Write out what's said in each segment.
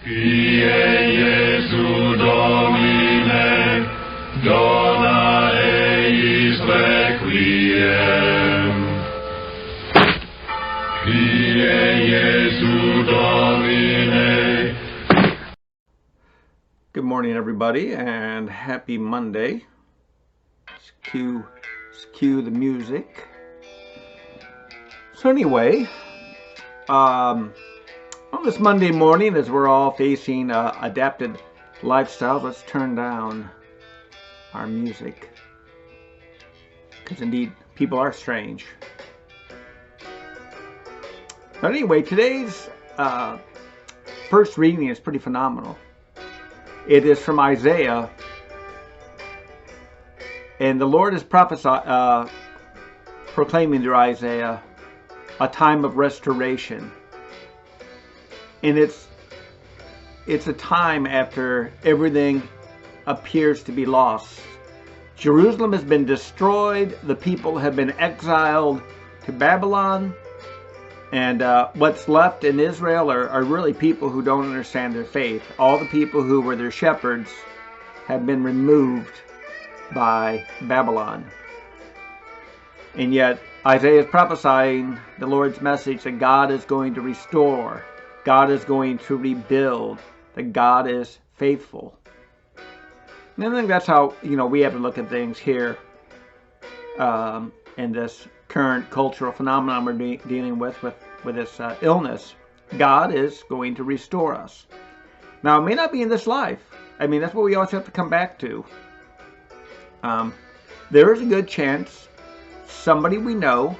Kyrie Jesu Domine, dona eis requiem. Kyrie Jesu Domine. Good morning, everybody, and happy Monday. Let's cue the music. So anyway, on this Monday morning, as we're all facing adapted lifestyles, let's turn down our music, because indeed people are strange. But anyway, today's first reading is pretty phenomenal. It is from Isaiah, and the Lord is proclaiming through Isaiah a time of restoration. And it's a time after everything appears to be lost. Jerusalem has been destroyed. The people have been exiled to Babylon. And what's left in Israel are really people who don't understand their faith. All the people who were their shepherds have been removed by Babylon. And yet Isaiah is prophesying the Lord's message that God is going to restore. God is going to rebuild. That God is faithful. And I think that's how we have to look at things here in this current cultural phenomenon we're dealing with this illness. God is going to restore us. Now, it may not be in this life. I mean, that's what we always have to come back to. There is a good chance somebody we know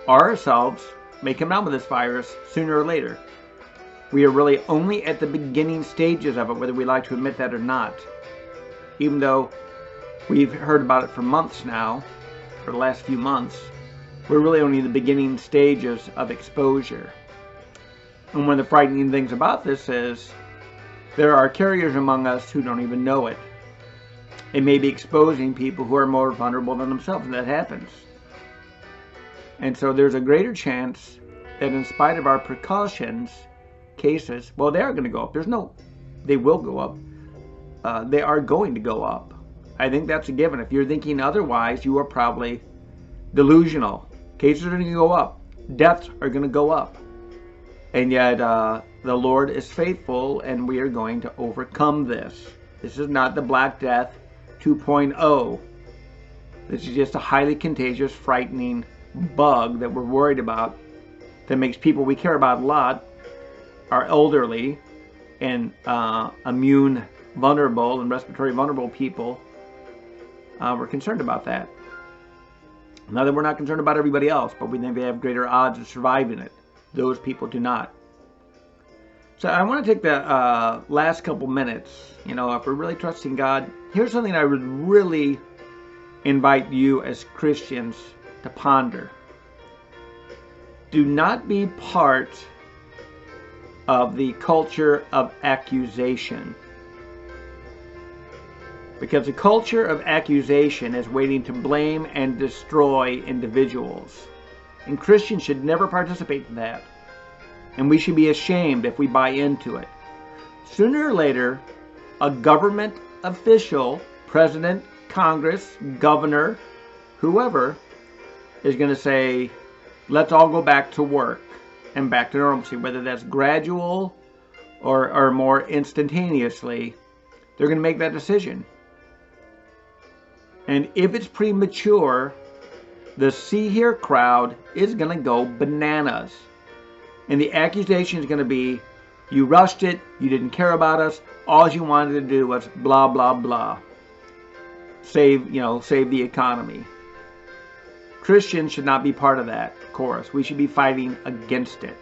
or ourselves may come down with this virus sooner or later. We are really only at the beginning stages of it, whether we like to admit that or not. Even though we've heard about it for months now, for the last few months, we're really only in the beginning stages of exposure. And one of the frightening things about this is there are carriers among us who don't even know it. It may be exposing people who are more vulnerable than themselves, and that happens. And so there's a greater chance that in spite of our precautions, cases, well, they are going to go up. They will go up. They are going to go up. I think that's a given. If you're thinking otherwise, you are probably delusional. Cases are going to go up. Deaths are going to go up. And yet, the Lord is faithful, and we are going to overcome this. This is not the Black Death 2.0. This is just a highly contagious, frightening bug that we're worried about, that makes people we care about a lot, our elderly and immune vulnerable and respiratory vulnerable people, we're concerned about that. Now that we're not concerned about everybody else, but we think they have greater odds of surviving it. Those people do not. So I want to take the last couple minutes, if we're really trusting God, here's something I would really invite you as Christians to ponder. Do not be part of the culture of accusation. Because the culture of accusation is waiting to blame and destroy individuals. And Christians should never participate in that. And we should be ashamed if we buy into it. Sooner or later, a government official, president, Congress, governor, whoever, is going to say, let's all go back to work and back to normalcy. Whether that's gradual or more instantaneously, they're going to make that decision. And if it's premature, the see here crowd is going to go bananas. And the accusation is going to be, you rushed it, you didn't care about us, all you wanted to do was blah, blah, blah. Save the economy. Christians should not be part of that chorus. We should be fighting against it.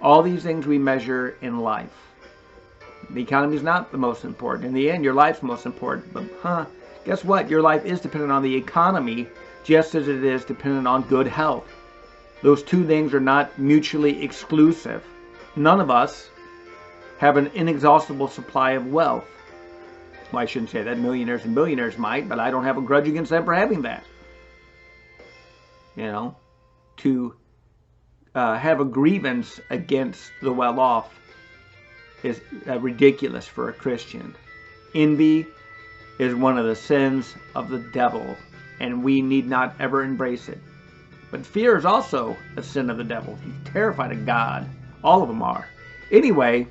All these things we measure in life. The economy is not the most important. In the end, your life's most important. But guess what? Your life is dependent on the economy just as it is dependent on good health. Those two things are not mutually exclusive. None of us have an inexhaustible supply of wealth. Well, I shouldn't say that. Millionaires and billionaires might, but I don't have a grudge against them for having that. To have a grievance against the well-off is ridiculous for a Christian. Envy is one of the sins of the devil, and we need not ever embrace it. But fear is also a sin of the devil. He's terrified of God. All of them are. Anyway,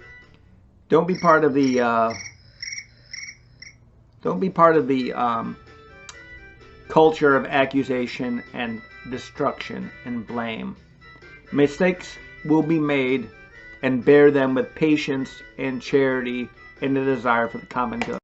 don't be part of the culture of accusation and destruction and blame. Mistakes will be made, and bear them with patience and charity and a desire for the common good.